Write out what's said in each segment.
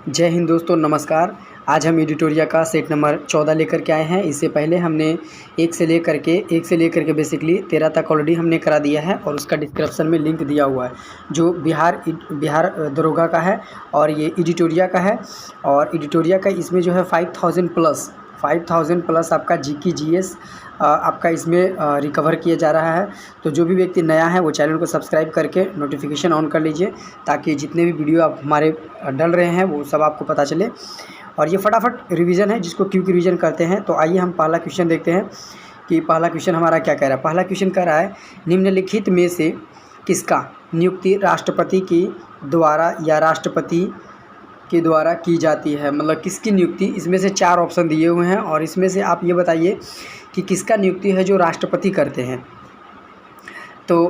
जय हिंद दोस्तों, नमस्कार। आज हम एडिटोरिया का सेट नंबर 14 लेकर के आए हैं। इससे पहले हमने एक से लेकर के बेसिकली 13 तक ऑलरेडी हमने करा दिया है और उसका डिस्क्रिप्शन में लिंक दिया हुआ है, जो बिहार दरोगा का है और ये एडिटोरिया का है। और एडिटोरिया का इसमें जो है 5000 प्लस आपका जीके जीएस आपका इसमें रिकवर किया जा रहा है। तो जो भी व्यक्ति नया है वो चैनल को सब्सक्राइब करके नोटिफिकेशन ऑन कर लीजिए, ताकि जितने भी वीडियो आप हमारे डल रहे हैं वो सब आपको पता चले। और ये फटाफट रिवीजन है, जिसको क्विक रिवीजन करते हैं। तो आइए हम पहला क्वेश्चन देखते हैं कि पहला क्वेश्चन हमारा क्या कह रहा है। पहला क्वेश्चन कह रहा है, निम्नलिखित में से किसका नियुक्ति राष्ट्रपति के द्वारा या राष्ट्रपति के द्वारा की जाती है। मतलब किसकी नियुक्ति, इसमें से 4 ऑप्शन दिए हुए हैं और इसमें से आप ये बताइए कि किसका नियुक्ति है जो राष्ट्रपति करते हैं। तो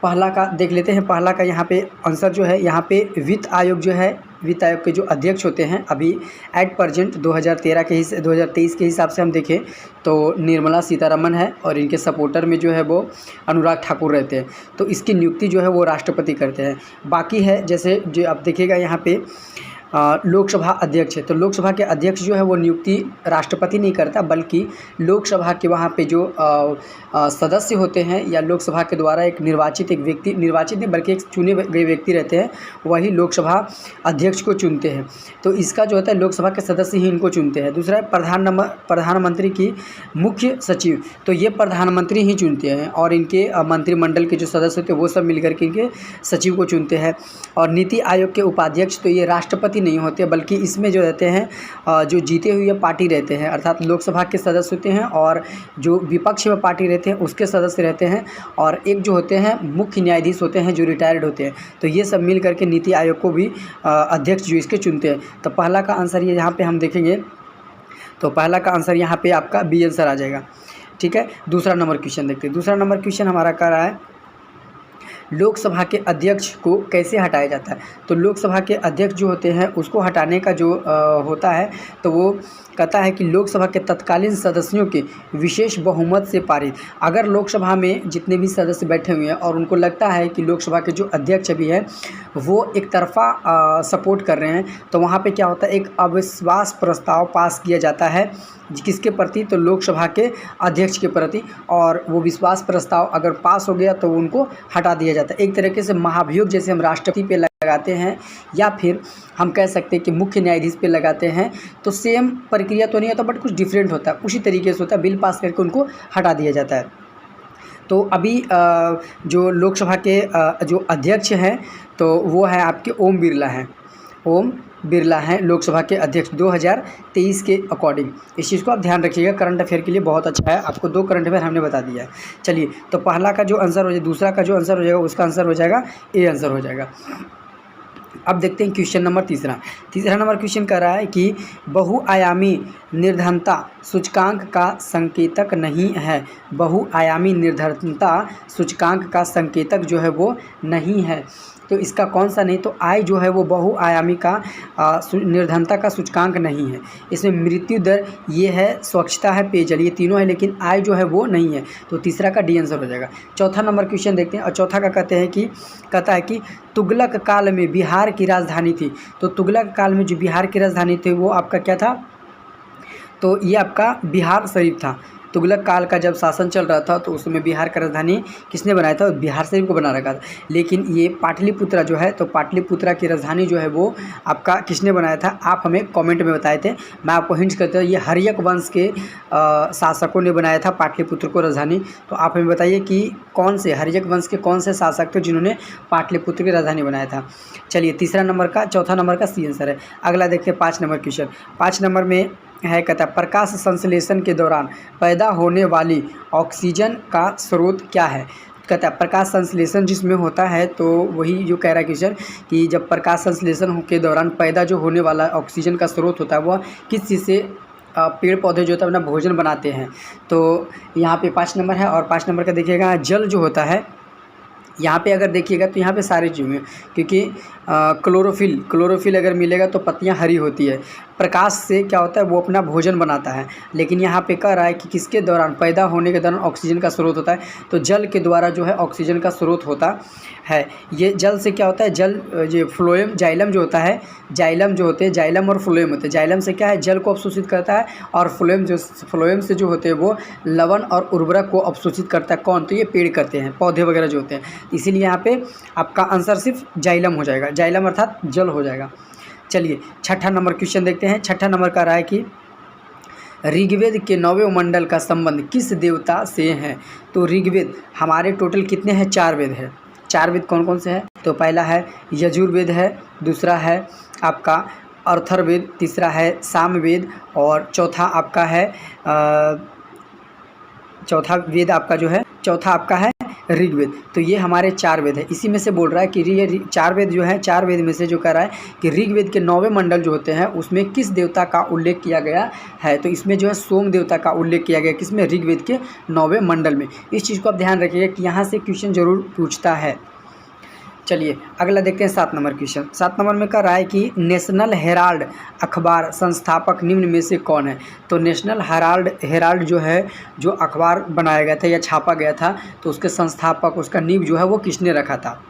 पहला का देख लेते हैं। पहला का यहाँ पे आंसर जो है, यहाँ पे वित्त आयोग जो है, वित्त आयोग के जो अध्यक्ष होते हैं अभी एट प्रेजेंट 2023 के हिसाब से हम देखें तो निर्मला सीतारमण है और इनके सपोर्टर में जो है वो अनुराग ठाकुर रहते हैं। तो इसकी नियुक्ति जो है वो राष्ट्रपति करते हैं। बाकी है जैसे जो आप देखिएगा यहाँ पे लोकसभा अध्यक्ष है, तो लोकसभा के अध्यक्ष जो है वो नियुक्ति राष्ट्रपति नहीं करता, बल्कि लोकसभा के वहाँ पे जो सदस्य होते हैं या लोकसभा के द्वारा एक व्यक्ति, निर्वाचित नहीं बल्कि एक चुने गए व्यक्ति रहते हैं, वही लोकसभा अध्यक्ष को चुनते हैं। तो इसका जो होता है लोकसभा के सदस्य ही इनको चुनते हैं। दूसरा है प्रधानमंत्री की मुख्य सचिव, तो ये प्रधानमंत्री ही चुनते हैं और इनके मंत्रिमंडल के जो सदस्य होते हैं वो सब मिलकर के इनके सचिव को चुनते हैं। और नीति आयोग के उपाध्यक्ष, तो ये राष्ट्रपति नहीं होते, बल्कि इसमें जो रहते हैं जो जीते हुए पार्टी रहते हैं, अर्थात लोकसभा के सदस्य होते हैं और जो विपक्ष में पार्टी रहते हैं उसके सदस्य रहते हैं, और एक जो होते हैं मुख्य न्यायाधीश होते हैं जो रिटायर्ड होते हैं। तो ये सब मिल करके नीति आयोग को भी अध्यक्ष जो इसके चुनते हैं। तो पहला का आंसर ये यहाँ पे हम देखेंगे, तो पहला का आंसर यहाँ पे आपका बी आंसर आ जाएगा। ठीक है, दूसरा नंबर क्वेश्चन देखते हैं। दूसरा नंबर क्वेश्चन हमारा कह रहा है, लोकसभा के अध्यक्ष को कैसे हटाया जाता है। तो लोकसभा के अध्यक्ष जो होते हैं उसको हटाने का जो होता है, तो वो कहता है कि लोकसभा के तत्कालीन सदस्यों के विशेष बहुमत से पारित। अगर लोकसभा में जितने भी सदस्य बैठे हुए हैं और उनको लगता है कि लोकसभा के जो अध्यक्ष भी है वो एक तरफा सपोर्ट कर रहे हैं, तो वहाँ पे क्या होता है, एक अविश्वास प्रस्ताव पास किया जाता है। किसके प्रति, तो लोकसभा के अध्यक्ष के प्रति। और वो विश्वास प्रस्ताव अगर पास हो गया तो उनको हटा दिया जाता है। एक तरीके से महाभियोग जैसे हम राष्ट्रपति पे लगाते हैं या फिर हम कह सकते हैं कि मुख्य न्यायाधीश पे लगाते हैं, तो सेम प्रक्रिया तो नहीं होता बट कुछ डिफरेंट होता है, उसी तरीके से होता है। बिल पास करके उनको हटा दिया जाता है। तो अभी जो लोकसभा के जो अध्यक्ष हैं तो वो है आपके ओम बिरला हैं। ओम बिरला हैं लोकसभा के अध्यक्ष 2023 के अकॉर्डिंग। इस चीज़ को आप ध्यान रखिएगा, करंट अफेयर के लिए बहुत अच्छा है। आपको 2 करंट अफेयर हमने बता दिया है। चलिए, तो पहला का जो आंसर हो जाएगा, दूसरा का जो आंसर हो जाएगा उसका आंसर हो जाएगा ए आंसर हो जाएगा। अब देखते हैं क्वेश्चन नंबर तीसरा नंबर क्वेश्चन कह रहा है कि बहुआयामी निर्धनता सूचकांक का संकेतक नहीं है। बहुआयामी निर्धनता सूचकांक का संकेतक जो है वो नहीं है। तो इसका कौन सा नहीं, तो आय जो है वो बहुआयामी का निर्धनता का सूचकांक नहीं है। इसमें मृत्यु दर ये है, स्वच्छता है, पेयजल, ये तीनों है, लेकिन आय जो है वो नहीं है। तो तीसरा का डी आंसर हो जाएगा। चौथा नंबर क्वेश्चन देखते हैं और चौथा का कहता है कि तुगलक काल में बिहार की राजधानी थी। तो तुगलक काल में जो बिहार की राजधानी थी वो आपका क्या था, तो ये आपका बिहार शरीफ था। तुगलक काल का जब शासन चल रहा था तो उसमें बिहार का राजधानी किसने बनाया था, बिहार शरीफ को बना रखा था। लेकिन ये पाटलिपुत्रा जो है, तो पाटलिपुत्रा की राजधानी जो है वो आपका किसने बनाया था, आप हमें कमेंट में बताए थे। मैं आपको हिंट्स करता हूँ, ये हर्यक वंश के शासकों ने बनाया था पाटलिपुत्र को राजधानी। तो आप हमें बताइए कि कौन से हर्यक वंश के कौन से शासक थे जिन्होंने पाटलिपुत्र की राजधानी बनाया था। चलिए, चौथा नंबर का सी आंसर है। अगला देखते हैं 5 नंबर क्वेश्चन। 5 नंबर में है, कहता है प्रकाश संश्लेषण के दौरान पैदा होने वाली ऑक्सीजन का स्रोत क्या है। कहता है प्रकाश संश्लेषण जिसमें होता है, तो वही जो कह रहा है क्वेश्चन कि जब प्रकाश संश्लेषण के दौरान पैदा जो होने वाला ऑक्सीजन का स्रोत होता है वह किस चीज़ से, पेड़ पौधे जो होता है अपना भोजन बनाते हैं। तो यहाँ पे 5 नंबर है। और 5 नंबर का देखिएगा, जल जो होता है, यहाँ पे अगर देखिएगा तो यहाँ पे सारे चीज़ें, क्योंकि क्लोरोफिल अगर मिलेगा तो पत्तियाँ हरी होती है, प्रकाश से क्या होता है, वो अपना भोजन बनाता है। लेकिन यहाँ पे कह रहा है कि किसके दौरान, पैदा होने के दौरान ऑक्सीजन का स्रोत होता है, तो जल के द्वारा जो है ऑक्सीजन का स्रोत होता है। ये जल से क्या होता है, जल ये फ्लोएम जाइलम जो होता है, जाइलम जो होते हैं, जाइलम और फ्लोएम होते हैं। जाइलम से क्या है, जल को अवशोषित करता है, और फ्लोएम से जो होते हैं वो लवण और उर्वरक को अवशोषित करता है। कौन, तो ये पेड़ करते हैं, पौधे वगैरह जो होते हैं। इसीलिए यहाँ पे आपका आंसर सिर्फ जाइलम हो जाएगा, जाइलम अर्थात जल हो जाएगा। चलिए छठा नंबर क्वेश्चन देखते हैं। छठा नंबर का रहा है कि ऋग्वेद के 9वें मंडल का संबंध किस देवता से है। तो ऋग्वेद हमारे टोटल कितने हैं, 4 वेद है। 4 वेद कौन कौन से हैं, तो पहला है यजुर्वेद है, दूसरा है आपका अथर्ववेद, तीसरा है सामवेद, और चौथा आपका है चौथा आपका है ऋग्वेद। तो ये हमारे 4 वेद है। इसी में से बोल रहा है कि ये 4 वेद जो है, 4 वेद में से जो कह रहा है कि ऋग्वेद के 9वें मंडल जो होते हैं उसमें किस देवता का उल्लेख किया गया है। तो इसमें जो है सोम देवता का उल्लेख किया गया, किसमें, ऋग्वेद के 9वें मंडल में। इस चीज़ को आप ध्यान रखिएगा कि यहाँ से क्वेश्चन जरूर पूछता है। चलिए अगला देखते हैं 7 नंबर क्वेश्चन। 7 नंबर में कह रहा है कि नेशनल हेराल्ड अखबार संस्थापक निम्न में से कौन है। तो नेशनल हेराल्ड जो है, जो अखबार बनाया गया था या छापा गया था, तो उसके संस्थापक, उसका नींव जो है वो किसने रखा था।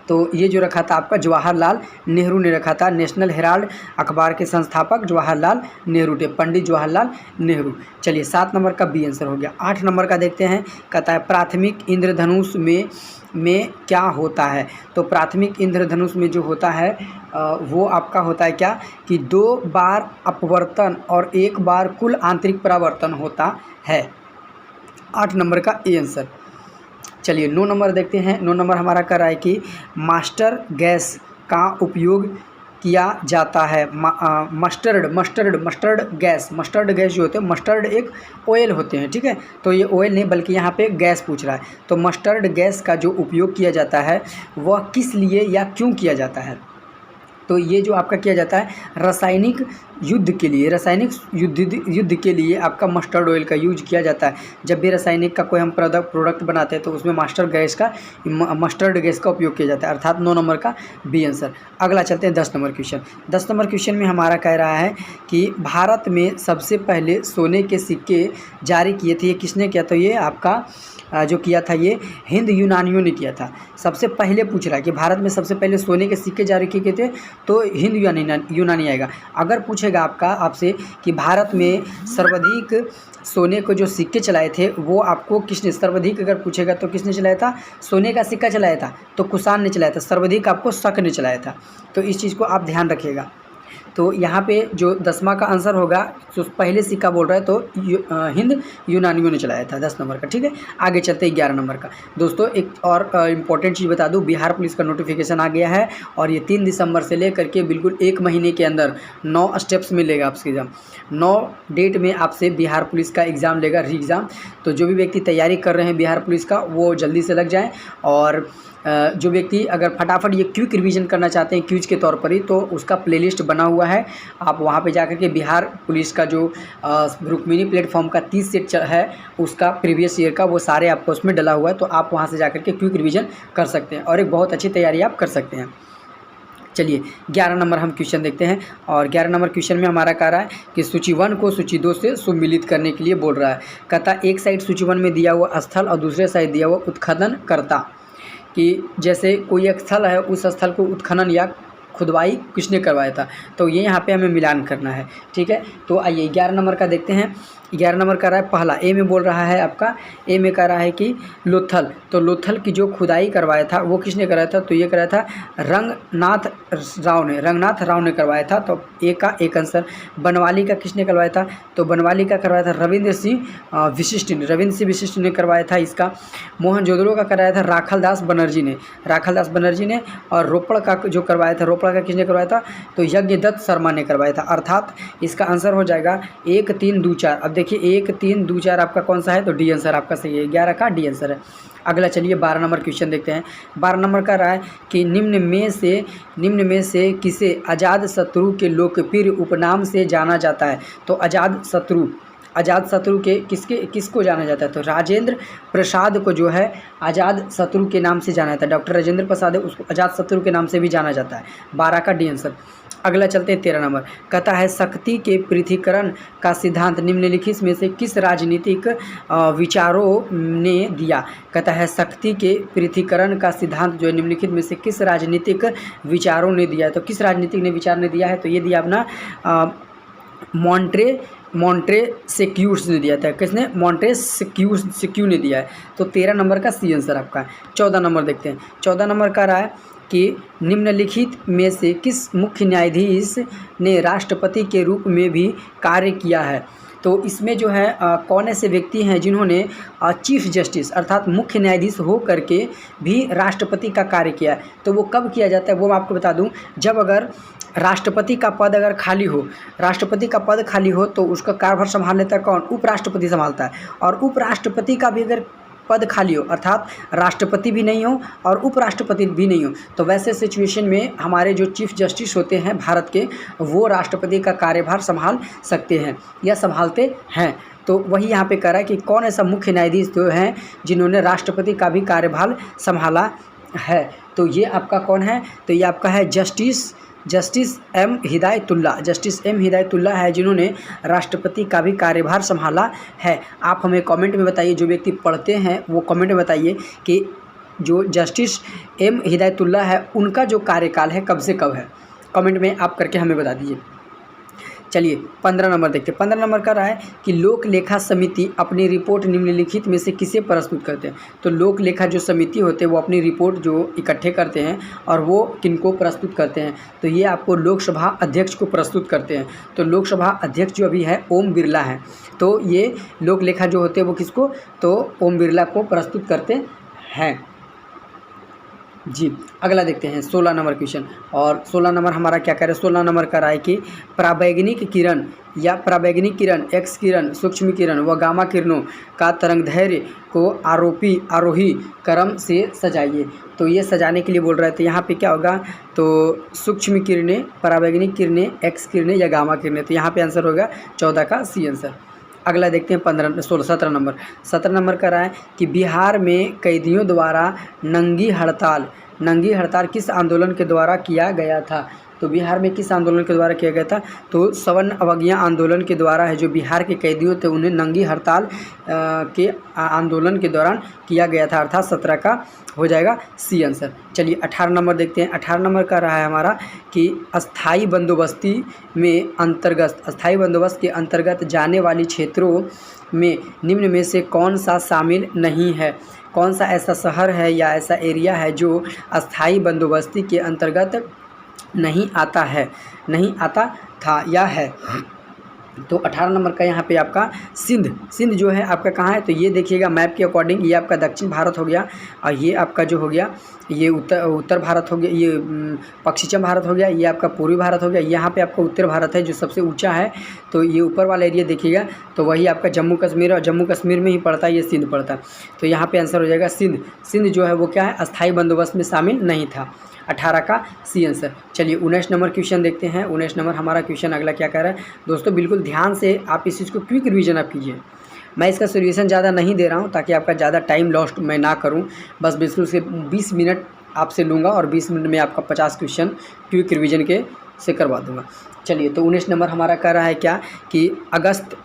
तो ये जो रखा था आपका जवाहरलाल नेहरू ने रखा था। नेशनल हेराल्ड अखबार के संस्थापक जवाहरलाल नेहरू थे, पंडित जवाहरलाल नेहरू। चलिए 7 नंबर का बी आंसर हो गया। 8 नंबर का देखते हैं, कहता है प्राथमिक इंद्रधनुष में क्या होता है। तो प्राथमिक इंद्रधनुष में जो होता है वो आपका होता है क्या, कि 2 बार अपवर्तन और 1 बार कुल आंतरिक परावर्तन होता है। 8 नंबर का ए आंसर। चलिए 9 नंबर देखते हैं। 9 नंबर हमारा कर रहा है कि मास्टर गैस का उपयोग किया जाता है। मस्टर्ड गैस जो होते हैं, मस्टर्ड एक ऑयल होते हैं, ठीक है। तो ये ऑयल नहीं बल्कि यहाँ पे गैस पूछ रहा है। तो मस्टर्ड गैस का जो उपयोग किया जाता है वह किस लिए या क्यों किया जाता है। तो ये जो आपका किया जाता है रासायनिक युद्ध के लिए, युद्ध के लिए आपका मस्टर्ड ऑयल का यूज किया जाता है। जब भी रासायनिक का कोई हम प्रोडक्ट बनाते हैं तो उसमें मस्टर्ड गैस का उपयोग किया जाता है, अर्थात 9 नंबर का बी आंसर। अगला चलते हैं 10 नंबर क्वेश्चन। 10 नंबर क्वेश्चन में हमारा कह रहा है कि भारत में सबसे पहले सोने के सिक्के जारी किए थे, ये किसने किया। तो ये आपका जो किया था ये हिंद यूनानियों ने किया था। सबसे पहले पूछ रहा है कि भारत में सबसे पहले सोने के सिक्के जारी किए गए थे, तो हिंद यूनानी आएगा। अगर पूछेगा आपसे कि भारत में सर्वाधिक सोने को जो सिक्के चलाए थे वो आपको किसने, सर्वाधिक अगर पूछेगा तो किसने चलाया था, सोने का सिक्का चलाया था तो कुषाण ने चलाया था। सर्वाधिक आपको शक ने चलाया था। तो इस चीज़ को आप ध्यान रखिएगा। तो यहाँ पे जो 10वां का आंसर होगा, जो पहले सिक्का बोल रहा है तो हिंद यूनानियों ने चलाया था 10 नंबर का, ठीक है। आगे चलते हैं 11 नंबर का। दोस्तों एक और इम्पॉर्टेंट चीज़ बता दूं, बिहार पुलिस का नोटिफिकेशन आ गया है और ये 3 दिसंबर से लेकर के बिल्कुल 1 महीने के अंदर 9 स्टेप्स में लेगा आपसे एग्ज़ाम। 9 डेट में आपसे बिहार पुलिस का एग्ज़ाम लेगा, री एग्ज़ाम। तो जो भी व्यक्ति तैयारी कर रहे हैं बिहार पुलिस का वो जल्दी से लग जाएँ, और जो व्यक्ति अगर फटाफट ये क्विक रिवीजन करना चाहते हैं क्विज के तौर पर ही, तो उसका प्लेलिस्ट बना हुआ है। आप वहाँ पे जाकर के बिहार पुलिस का जो रुक्मिणी प्लेटफॉर्म का 30 सेट है उसका प्रीवियस ईयर का वो सारे आपको उसमें डला हुआ है। तो आप वहाँ से जाकर के क्विक रिवीजन कर सकते हैं और एक बहुत अच्छी तैयारी आप कर सकते हैं। चलिए 11 नंबर हम क्वेश्चन देखते हैं, और 11 नंबर क्वेश्चन में हमारा कह रहा है कि सूची 1 को सूची 2 से सुमिलित करने के लिए बोल रहा है। कहता एक साइड सूची 1 में दिया हुआ स्थल और दूसरे साइड दिया हुआ उत्खनन करता, कि जैसे कोई एक स्थल है उस स्थल को उत्खनन या खुदवाई किसने करवाया था। तो ये यहाँ पे हमें मिलान करना है, ठीक है। तो आइए 11 नंबर का देखते हैं। 11 नंबर का रहा है पहला, ए में बोल रहा है आपका, ए में कह रहा है कि लोथल। तो लोथल की जो खुदाई करवाया था वो किसने कराया था, तो ये कराया था रंगनाथ राव ने करवाया था। तो ए का एक आंसर। बनवाली का किसने करवाया था, तो बनवाली का करवाया था रविंद्र सिंह विशिष्ट ने करवाया था इसका। मोहनजोदड़ो का कराया था राखल दास बनर्जी ने। और रोपड़ का जो करवाया था, रोपड़ का किसने करवाया था, तो यज्ञदत्त शर्मा ने करवाया था। अर्थात इसका आंसर हो जाएगा 1 3 2 4। अब देखिए 1 3 2 4 आपका कौन सा है, तो डी आंसर आपका सही है, 11 का डी आंसर है। अगला चलिए 12 नंबर क्वेश्चन देखते हैं। 12 नंबर का रहा है कि निम्न में से किसे अजात शत्रु के लोकप्रिय उपनाम से जाना जाता है। तो अजात शत्रु के किसको जाना जाता है, तो राजेंद्र प्रसाद को जो है अजात शत्रु के नाम से जाना जाता है। डॉक्टर राजेंद्र प्रसाद है, उसको अजात शत्रु के नाम से भी जाना जाता है। 12 का डी आंसर। अगला चलते हैं 13 नंबर। कहता है शक्ति के पृथक्करण का सिद्धांत निम्नलिखित में से किस राजनीतिक विचारों ने दिया। कहता है शक्ति के पृथक्करण का सिद्धांत जो है निम्नलिखित में से किस राजनीतिक विचारों ने दिया है। तो किस राजनीतिक ने विचार ने दिया है, तो ये दिया अपना मॉन्टेस्क्यू ने दिया था। किसने? मॉन्टेस्क्यू ने दिया है। तो 13 नंबर का सी आंसर आपका है। 14 नंबर देखते हैं। 14 नंबर का रहा है कि निम्नलिखित में से किस मुख्य न्यायाधीश ने राष्ट्रपति के रूप में भी कार्य किया है। तो इसमें जो है कौन ऐसे व्यक्ति हैं जिन्होंने चीफ जस्टिस अर्थात मुख्य न्यायाधीश हो करके भी राष्ट्रपति का कार्य किया है। तो वो कब किया जाता है वो मैं आपको बता दूं, जब अगर राष्ट्रपति का पद अगर खाली हो, राष्ट्रपति का पद खाली हो तो उसका कार्यभार संभाल लेता है कौन? उपराष्ट्रपति संभालता है। और उपराष्ट्रपति का भी अगर पद खाली हो अर्थात राष्ट्रपति भी नहीं हो और उपराष्ट्रपति भी नहीं हो, तो वैसे सिचुएशन में हमारे जो चीफ जस्टिस होते हैं भारत के, वो राष्ट्रपति का कार्यभार संभाल सकते हैं या संभालते हैं। तो वही यहाँ पे कह रहा है कि कौन ऐसा मुख्य न्यायाधीश जो हैं जिन्होंने राष्ट्रपति का भी कार्यभार संभाला है। तो ये आपका कौन है? तो ये आपका है जस्टिस एम हिदायतुल्ला है, जिन्होंने राष्ट्रपति का भी कार्यभार संभाला है। आप हमें कमेंट में बताइए, जो व्यक्ति पढ़ते हैं वो कमेंट में बताइए कि जो जस्टिस एम हिदायतुल्ला है उनका जो कार्यकाल है कब से कब है। कमेंट में आप करके हमें बता दीजिए। चलिए 15 नंबर देखते हैं। 15 नंबर का रहा है कि लोक लेखा समिति अपनी रिपोर्ट निम्नलिखित में से किसे प्रस्तुत करते हैं। तो लोक लेखा जो समिति होते हैं वो अपनी रिपोर्ट जो इकट्ठे करते हैं और वो किनको प्रस्तुत करते हैं। तो ये आपको लोकसभा अध्यक्ष को प्रस्तुत करते हैं। तो लोकसभा अध्यक्ष जो अभी है ओम बिरला है। तो ये लोक लेखा जो होते हैं वो किसको? तो ओम बिरला को प्रस्तुत करते हैं जी। अगला देखते हैं 16 नंबर क्वेश्चन। और 16 नंबर हमारा क्या कह रहा है? 16 नंबर का रहा है कि पराबैंगनी किरण, एक्स किरण, सूक्ष्म किरण व गामा किरणों का तरंगदैर्घ्य को आरोही क्रम से सजाइए। तो ये सजाने के लिए बोल रहे थे। यहाँ पे क्या होगा? तो सूक्ष्म किरणें, पराबैंगनी किरणें, एक्स किरणें या गामा किरणें। तो यहाँ पे आंसर होगा 14 का सी आंसर। अगला देखते हैं 17 नंबर। 17 नंबर का रहा है कि बिहार में कैदियों द्वारा नंगी हड़ताल किस आंदोलन के द्वारा किया गया था। तो बिहार में किस आंदोलन के द्वारा किया गया था? तो सवर्ण अवज्ञा आंदोलन के द्वारा है। जो बिहार के कैदियों थे उन्हें नंगी हड़ताल के आंदोलन के दौरान किया गया था, अर्थात 17 का हो जाएगा सी आंसर। चलिए 18 नंबर देखते हैं। 18 नंबर का रहा है हमारा कि अस्थाई बंदोबस्त के अंतर्गत जाने वाली क्षेत्रों में निम्न में से कौन सा शामिल नहीं है। कौन सा ऐसा शहर है या ऐसा एरिया है जो अस्थाई बंदोबस्ती के अंतर्गत नहीं आता था या है। तो 18 नंबर का यहाँ पे आपका सिंध जो है आपका कहाँ है? तो ये देखिएगा मैप के अकॉर्डिंग ये आपका दक्षिण भारत हो गया और ये आपका जो हो गया ये उत्तर भारत हो गया, ये पश्चिम भारत हो गया, ये आपका पूर्वी भारत हो गया। यहाँ पे आपका उत्तर भारत है जो सबसे ऊंचा है। तो ये ऊपर वाला एरिया देखिएगा तो वही आपका जम्मू कश्मीर, और जम्मू कश्मीर में ही पड़ता है ये सिंध पड़ता है। तो यहाँ पे आंसर हो जाएगा सिंध जो है वो क्या है? अस्थाई बंदोबस्त में शामिल नहीं था। 18 का सी आंसर। चलिए 19 नंबर क्वेश्चन देखते हैं। 19 नंबर हमारा क्वेश्चन अगला क्या कह रहा है? दोस्तों बिल्कुल ध्यान से आप इस चीज़ को क्विक रिवीजन आप कीजिए। मैं इसका सोल्यूशन ज़्यादा नहीं दे रहा हूँ ताकि आपका ज़्यादा टाइम लॉस्ट मैं ना करूँ। बस बिल्कुल से 20 मिनट आपसे लूँगा और 20 मिनट में आपका 50 क्वेश्चन क्विक रिवीजन के से करवा दूँगा। चलिए तो 19 नंबर हमारा कह रहा है क्या कि अगस्त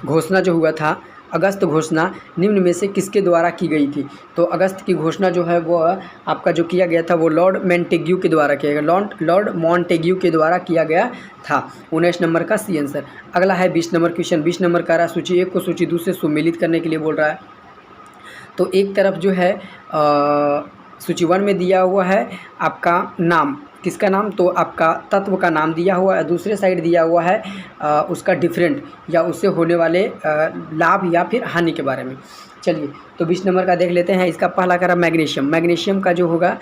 घोषणा जो हुआ था, अगस्त घोषणा निम्न में से किसके द्वारा की गई थी। तो अगस्त की घोषणा जो है वो आपका जो किया गया था वो लॉर्ड मॉन्टेग्यू के द्वारा किया गया, लॉर्ड मॉन्टेग्यू के द्वारा किया गया था। 19 नंबर का सी आंसर। अगला है 20 नंबर क्वेश्चन। 20 नंबर का रहा सूची 1 को सूची 2 से सुमेलित करने के लिए बोल रहा है। तो एक तरफ जो है सूची 1 में दिया हुआ है आपका नाम, किसका नाम? तो आपका तत्व का नाम दिया हुआ है। दूसरे साइड दिया हुआ है उसका डिफरेंट या उससे होने वाले लाभ या फिर हानि के बारे में। चलिए तो 20 नंबर का देख लेते हैं। इसका पहला कह रहा मैग्नीशियम का जो होगा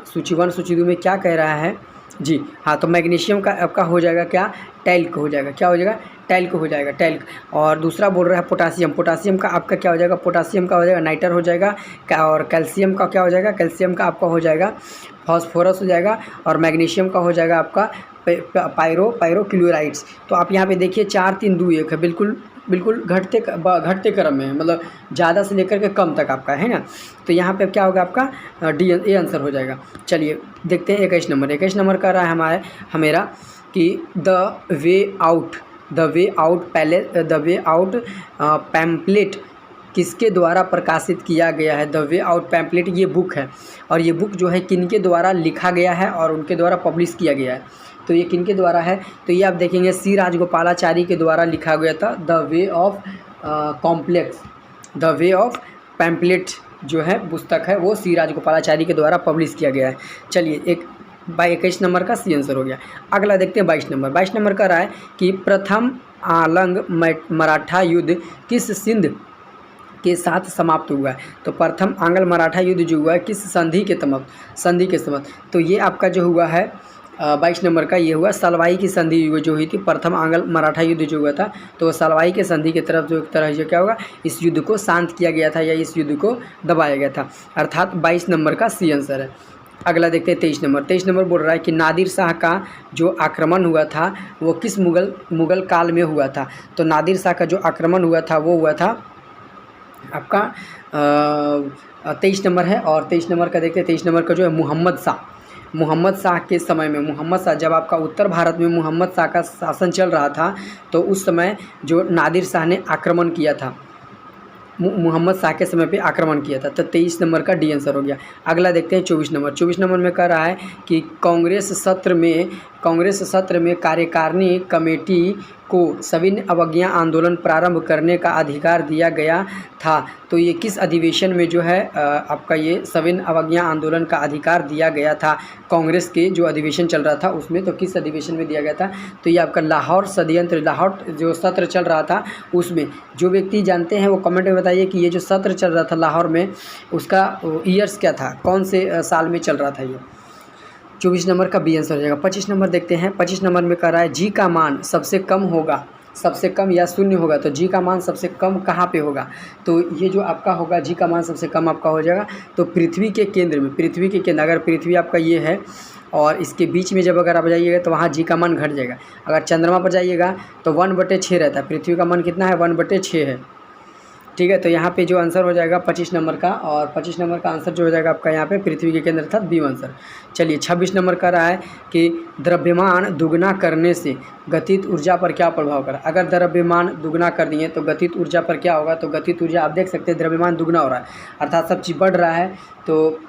सूची 1 सूची 2 में क्या कह रहा है जी। हाँ तो मैग्नीशियम का आपका हो जाएगा क्या? टैल्क हो जाएगा। क्या हो जाएगा? टैल्क हो जाएगा, टैल्क। और दूसरा बोल रहा है पोटासियम का आपका क्या हो जाएगा? पोटासियम का हो जाएगा नाइटर हो जाएगा। और कैल्शियम का क्या हो जाएगा? कैल्शियम का आपका हो जाएगा फॉस्फोरस हो जाएगा। और मैग्नीशियम का हो जाएगा आपका पायरोक्लोराइड्स। तो आप यहाँ पे देखिए 4 3 2 1 है, बिल्कुल घटते क्रम में है, मतलब ज़्यादा से लेकर के कम तक आपका है ना। तो यहाँ पे क्या होगा आपका डी, ये आंसर हो जाएगा। चलिए देखते हैं 21 नंबर। 21 नंबर का रहा है हमेरा कि द वे आउट पैम्पलेट किसके द्वारा प्रकाशित किया गया है। द वे आउट पैम्पलेट ये बुक है, और ये बुक जो है किनके द्वारा लिखा गया है और उनके द्वारा पब्लिश किया गया है। तो ये किनके द्वारा है, तो ये आप देखेंगे सी राजगोपालाचारी के द्वारा लिखा गया था। द वे ऑफ पैम्पलेट जो है पुस्तक है वो सी राजगोपालाचारी के द्वारा पब्लिश किया गया है। चलिए 21 नंबर का सी आंसर हो गया। अगला देखते हैं 22 नंबर। 22 नंबर का रहा है कि प्रथम आंग्ल मराठा युद्ध किस सिंध के साथ समाप्त हुआ है। तो प्रथम आंग्ल मराठा युद्ध जो हुआ है किस संधि के समक्ष। तो ये आपका जो हुआ है 22 नंबर का ये हुआ सलवाई की संधि जो हुई थी। प्रथम आंग्ल मराठा युद्ध जो हुआ था तो सलवाई के संधि की तरफ जो एक तरह से क्या होगा, इस युद्ध को शांत किया गया था या इस युद्ध को दबाया गया था, अर्थात 22 नंबर का सी आंसर है। अगला देखते हैं 23 नंबर। 23 नंबर बोल रहा है कि नादिर शाह का जो आक्रमण हुआ था वो किस मुगल काल में हुआ था। तो नादिर शाह का जो आक्रमण हुआ था वो हुआ था आपका 23 नंबर है। और 23 नंबर का देखते हैं 23 नंबर का जो है मोहम्मद शाह के समय में, मोहम्मद शाह जब आपका उत्तर भारत में मोहम्मद शाह का शासन चल रहा था तो उस समय जो नादिर शाह ने आक्रमण किया था, मोहम्मद शाह के समय पे आक्रमण किया था। तो 23 नंबर का डी आंसर हो गया। अगला देखते हैं 24 नंबर। 24 नंबर में कह रहा है कि कांग्रेस सत्र में कार्यकारिणी कमेटी को सविनय अवज्ञा आंदोलन प्रारंभ करने का अधिकार दिया गया था। तो ये किस अधिवेशन में जो है आपका ये सविनय अवज्ञा आंदोलन का अधिकार दिया गया था, कांग्रेस के जो अधिवेशन चल रहा था उसमें, तो किस अधिवेशन में दिया गया था। तो ये आपका लाहौर जो सत्र चल रहा था उसमें। जो व्यक्ति जानते हैं वो कमेंट में बताइए कि ये जो सत्र चल रहा था लाहौर में उसका ईयर्स क्या था, कौन से साल में चल रहा था ये। 24 नंबर का बी आंसर हो जाएगा। 25 नंबर देखते हैं। 25 नंबर में कह रहा है जी का मान सबसे कम या शून्य होगा तो जी का मान सबसे कम कहाँ पे होगा। तो ये जो आपका होगा जी का मान सबसे कम आपका हो जाएगा तो पृथ्वी के केंद्र में, अगर पृथ्वी आपका ये है और इसके बीच में जब अगर आप जाइएगा तो वहाँ जी का मान घट जाएगा। अगर चंद्रमा पर जाइएगा तो 1/6 रहता है, पृथ्वी का मान कितना है 1/6 है, ठीक है। तो यहाँ पे जो आंसर हो जाएगा 25 नंबर का, और 25 नंबर का आंसर जो हो जाएगा आपका यहाँ पे पृथ्वी के केंद्र अर्थात बी आंसर। चलिए 26 नंबर का रहा है कि द्रव्यमान दुगना करने से गतित ऊर्जा पर क्या प्रभाव पड़ा। अगर द्रव्यमान दुगना कर दिए तो गतित ऊर्जा पर क्या होगा। तो गतित ऊर्जा आप देख सकते हैं द्रव्यमान दुगना हो रहा है अर्थात सब चीज़ बढ़ रहा है तो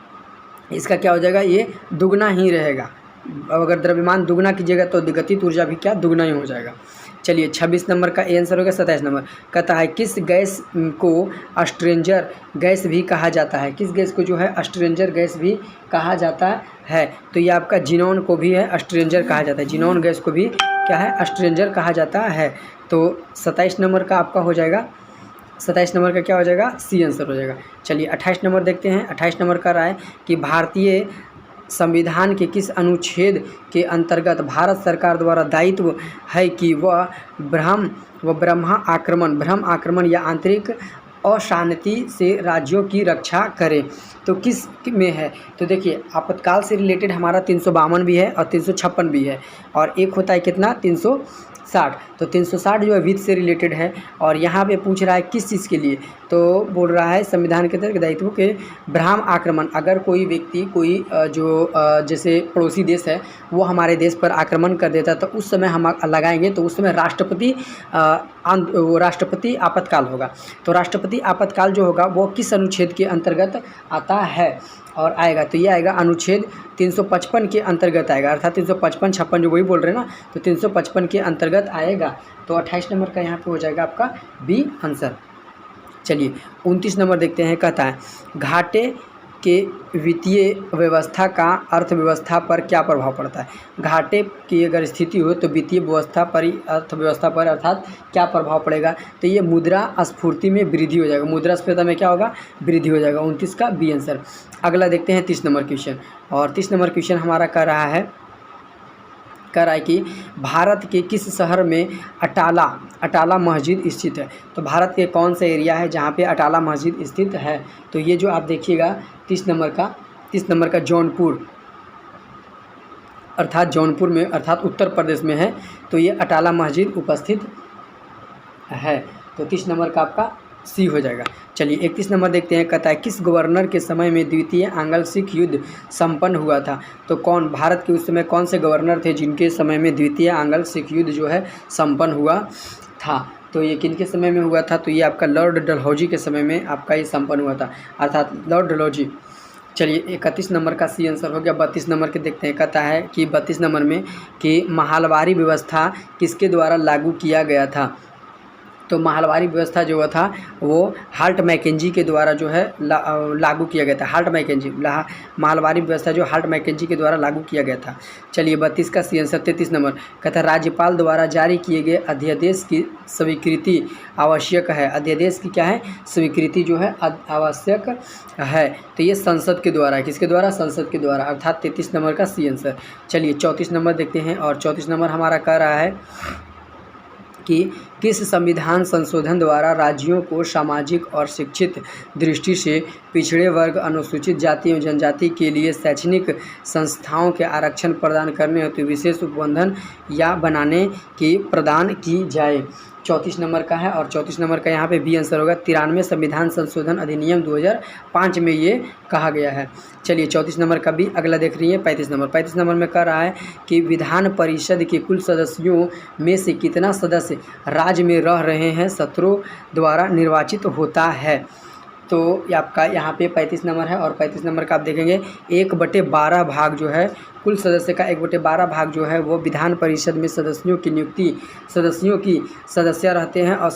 इसका क्या हो जाएगा, ये दुगना ही रहेगा। अब अगर द्रव्यमान दुगना कीजिएगा तो गतित ऊर्जा भी क्या दुगना ही हो जाएगा। चलिए 26 नंबर का ए आंसर हो गया। 27 नंबर कहता है किस गैस को स्ट्रेंजर गैस भी कहा जाता है। किस गैस को जो है स्ट्रेंजर गैस भी कहा जाता है। तो ये आपका जिनॉन को भी है स्ट्रेंजर कहा जाता है, जिनॉन गैस को भी क्या है स्ट्रेंजर कहा जाता है। तो 27 नंबर का आपका हो जाएगा, 27 नंबर का क्या हो जाएगा सी आंसर हो जाएगा। चलिए 28 नंबर देखते हैं। 28 नंबर का रहा है कि भारतीय संविधान के किस अनुच्छेद के अंतर्गत भारत सरकार द्वारा दायित्व है कि वह भ्रम आक्रमण या आंतरिक अशांति से राज्यों की रक्षा करे। तो किस में है। तो देखिए आपातकाल से रिलेटेड हमारा 352 भी है और 356 भी है, और एक होता है कितना 360। तो 360 जो है वित्त से रिलेटेड है, और यहाँ पे पूछ रहा है किस चीज़ के लिए। तो बोल रहा है संविधान के तहत दायित्व के भ्रम आक्रमण। अगर कोई व्यक्ति जो जैसे पड़ोसी देश है वो हमारे देश पर आक्रमण कर देता है तो उस समय हम लगाएंगे तो उस समय राष्ट्रपति आपातकाल होगा। तो राष्ट्रपति आपातकाल जो होगा वो किस अनुच्छेद के अंतर्गत आता है और आएगा। तो ये आएगा अनुच्छेद 355 के अंतर्गत आएगा, अर्थात 355 56 जो वही बोल रहे हैं ना, तो 355 के अंतर्गत आएगा। तो 28 नंबर का यहाँ पे हो जाएगा आपका बी आंसर। चलिए 29 नंबर देखते हैं। कहता है घाटे के वित्तीय व्यवस्था का अर्थव्यवस्था पर क्या प्रभाव पड़ता है। घाटे की अगर स्थिति हो तो वित्तीय व्यवस्था पर अर्थव्यवस्था पर अर्थात क्या प्रभाव पड़ेगा। तो ये मुद्रास्फीति में वृद्धि हो जाएगा, मुद्रास्फीति में क्या होगा वृद्धि हो जाएगा। 29 का बी आंसर। अगला देखते हैं 30 नंबर क्वेश्चन, और 30 नंबर क्वेश्चन हमारा कह रहा है कि भारत के किस शहर में अटाला मस्जिद स्थित है। तो भारत के कौन सा एरिया है जहाँ पे अटाला मस्जिद स्थित है। तो ये जो आप देखिएगा 30 नंबर का जौनपुर अर्थात जौनपुर में अर्थात उत्तर प्रदेश में है। तो ये अटाला मस्जिद उपस्थित है। तो 30 नंबर का आपका सी हो जाएगा। चलिए 31 नंबर देखते हैं। कहता है किस गवर्नर के समय में द्वितीय आंग्ल सिख युद्ध संपन्न हुआ था। तो कौन, भारत के उस समय कौन से गवर्नर थे जिनके समय में द्वितीय आंग्ल सिख युद्ध जो है संपन्न हुआ था। तो ये किनके समय में हुआ था। तो ये आपका लॉर्ड डलहौजी के समय में आपका ये संपन्न हुआ था, अर्थात लॉर्ड डलहौजी। चलिए 31 नंबर का सी आंसर हो गया। 32 नंबर के देखते हैं। कहता है कि 32 नंबर में कि महलवारी व्यवस्था किसके द्वारा लागू किया गया था। तो महलवारी व्यवस्था जो था वो हाल्ट मैकेंजी के द्वारा जो है लागू किया गया था। हाल्ट मैकेंजी महलवारी व्यवस्था जो हाल्ट मैकेंजी के द्वारा लागू किया गया था। चलिए 32 का सी आंसर। 33 नंबर कहता है राज्यपाल द्वारा जारी किए गए अध्यादेश की स्वीकृति आवश्यक है। अध्यादेश की क्या है, स्वीकृति जो है आवश्यक है। तो ये संसद के द्वारा, किसके द्वारा, संसद के द्वारा, अर्थात 33 नंबर का सी आंसर। चलिए 34 नंबर देखते हैं। और 34 नंबर हमारा कह रहा है कि किस संविधान संशोधन द्वारा राज्यों को सामाजिक और शिक्षित दृष्टि से पिछड़े वर्ग, अनुसूचित जाति एवं जनजाति के लिए शैक्षणिक संस्थाओं के आरक्षण प्रदान करने हेतु विशेष उपबंधन या बनाने की प्रदान की जाए। 34 नंबर का है। और 34 नंबर का यहाँ पे बी आंसर होगा। 93 संविधान संशोधन अधिनियम 2005 में ये कहा गया है। चलिए 34 नंबर का भी। अगला देख रही है 35 नंबर। 35 नंबर में कह रहा है कि विधान परिषद के कुल सदस्यों में से कितना सदस्य राज्य में रह रहे हैं 17 द्वारा निर्वाचित होता है। तो आपका यहाँ पे 35 नंबर है। और 35 नंबर का आप देखेंगे 1/12 भाग जो है, कुल सदस्य का 1/12 भाग जो है वो विधान परिषद में सदस्यों की नियुक्ति, सदस्यों की सदस्य रहते हैं और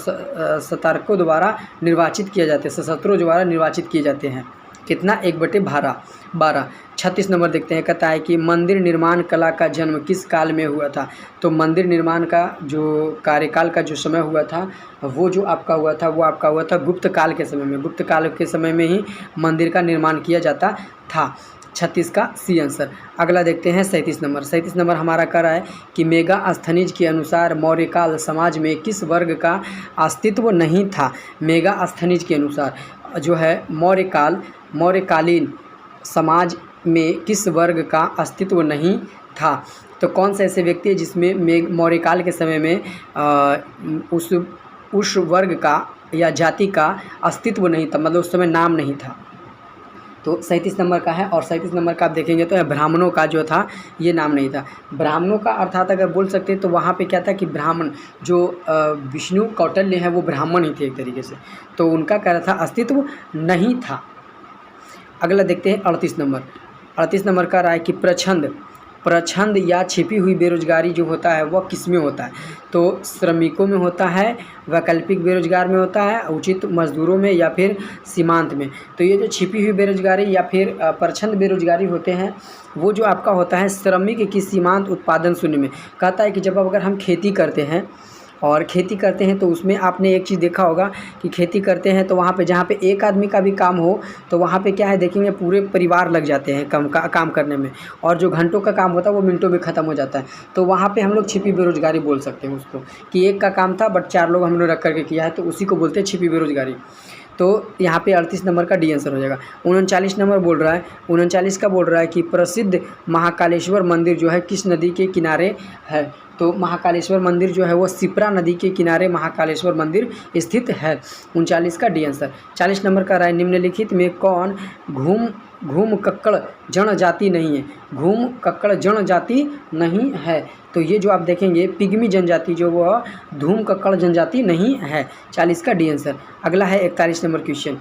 17 द्वारा निर्वाचित किए जाते हैं, 17 द्वारा निर्वाचित किए जाते हैं। कितना, 1/12। 36 नंबर देखते हैं। कहता है कि मंदिर निर्माण कला का जन्म किस काल में हुआ था। तो मंदिर निर्माण का जो कार्यकाल का जो समय हुआ था वो जो आपका हुआ था वो आपका हुआ था गुप्त काल के समय में। गुप्त काल के समय में ही मंदिर का निर्माण किया जाता था। 36 का सी आंसर। अगला देखते हैं 37 नंबर। 37 नंबर हमारा कह रहा है कि मेगास्थनीज के अनुसार मौर्यकाल समाज में किस वर्ग का अस्तित्व नहीं था। मेगास्थनीज के अनुसार जो है मौर्यकालीन समाज में किस वर्ग का अस्तित्व नहीं था। तो कौन से ऐसे व्यक्ति है जिसमें मौर्यकाल के समय में उस वर्ग का या जाति का अस्तित्व नहीं था, मतलब उस समय नाम नहीं था। तो 37 नंबर का है। और 37 नंबर का आप देखेंगे तो ब्राह्मणों का जो था ये नाम नहीं था। ब्राह्मणों का अर्थात अगर बोल सकते हैं तो वहाँ पे क्या था कि ब्राह्मण जो विष्णु कौटिल्य है वो ब्राह्मण ही थे एक तरीके से, तो उनका क्या था, अस्तित्व नहीं था। अगला देखते हैं 38 नंबर। 38 नंबर का रहा है कि प्रछंद या छिपी हुई बेरोजगारी जो होता है वह किस में होता है। तो श्रमिकों में होता है, वैकल्पिक बेरोजगार में होता है, उचित मजदूरों में, या फिर सीमांत में। तो ये जो छिपी हुई बेरोजगारी या फिर प्रछंद बेरोजगारी होते हैं वो जो आपका होता है श्रमिक की सीमांत उत्पादन शून्य में। कहता है कि जब अगर हम खेती करते हैं और खेती करते हैं तो उसमें आपने एक चीज़ देखा होगा कि खेती करते हैं तो वहाँ पे जहाँ पे एक आदमी का भी काम हो तो वहाँ पे क्या है देखेंगे पूरे परिवार लग जाते हैं काम करने में, और जो घंटों का काम होता है वो मिनटों में ख़त्म हो जाता है। तो वहाँ पे हम लोग छिपी बेरोजगारी बोल सकते हैं उसको, कि एक का काम था बट 4 लोग हम लोग रख करके किया है, तो उसी को बोलते हैं छिपी बेरोजगारी। तो यहाँ पे 38 नंबर का डी आंसर हो जाएगा। 39 नंबर बोल रहा है, 39 का बोल रहा है कि प्रसिद्ध महाकालेश्वर मंदिर जो है किस नदी के किनारे है। तो महाकालेश्वर मंदिर जो है वो शिप्रा नदी के किनारे महाकालेश्वर मंदिर स्थित है। 39 का डी आंसर। 40 नंबर का राय निम्नलिखित में कौन घूम कक्कड़ जनजाति नहीं है। घूम कक्कड़ जनजाति नहीं है, तो ये जो आप देखेंगे पिग्मी जनजाति जो वह धूम कक्कड़ जनजाति नहीं है। 40 का डी आंसर। अगला है 41 नंबर क्वेश्चन।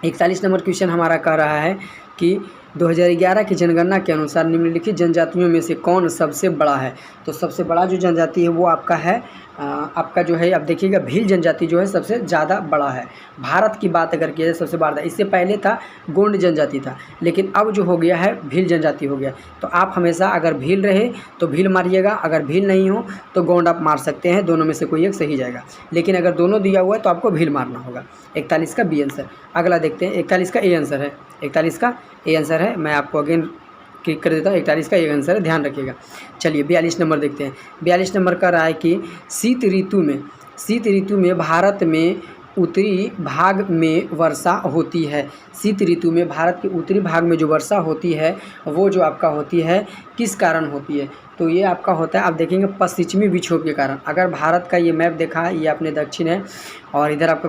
41 नंबर क्वेश्चन हमारा कह रहा है कि 2011 की जनगणना के अनुसार निम्नलिखित जनजातियों में से कौन सबसे बड़ा है। तो सबसे बड़ा जो जनजाति है वो आपका है आपका जो है आप देखिएगा भील जनजाति जो है सबसे ज़्यादा बड़ा है। भारत की बात अगर किया जाए सबसे बड़ा, इससे पहले था गोंड जनजाति था, लेकिन अब जो हो गया है भील जनजाति हो गया। तो आप हमेशा अगर भील रहे तो भील मारिएगा, अगर भील नहीं हो तो गोंड आप मार सकते हैं, दोनों में से कोई एक सही जाएगा। लेकिन अगर दोनों दिया हुआ है तो आपको भील मारना होगा। 41 का बी आंसर। अगला देखते हैं 41 का ए आंसर है। 41 का ए आंसर है, मैं आपको अगेन क्लिक कर देता हूँ। 41 का एक आंसर है, ध्यान रखिएगा। चलिए 42 नंबर देखते हैं। 42 नंबर का रहा है कि शीत ऋतु में भारत में उत्तरी भाग में वर्षा होती है। शीत ऋतु में भारत के उत्तरी भाग में जो वर्षा होती है वो जो आपका होती है किस कारण होती है? तो ये आपका होता है, आप देखेंगे पश्चिमी विक्षोभ के कारण। अगर भारत का ये मैप देखा, ये अपने दक्षिण है और इधर आपका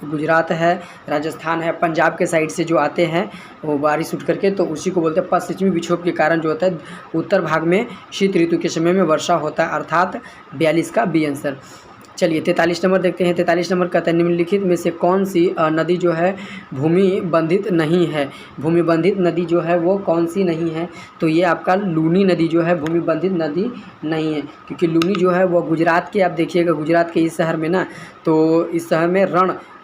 गुजरात है, राजस्थान है, पंजाब के साइड से जो आते हैं वो बारिश उठ करके, तो उसी को बोलते हैं पश्चिमी विक्षोभ के कारण जो होता है उत्तर भाग में शीत ऋतु के समय में वर्षा होता है, अर्थात 42 का बी आंसर। चलिए 43 नंबर देखते हैं। 43 नंबर कहता है निम्नलिखित में से कौन सी नदी जो है भूमि बंधित नहीं है? भूमि बंधित नदी जो है वो कौन सी नहीं है? तो ये आपका लूनी नदी जो है भूमि बंधित नदी नहीं है, क्योंकि लूनी जो है वो गुजरात के, आप देखिएगा गुजरात के इस शहर में ना, तो इस शहर में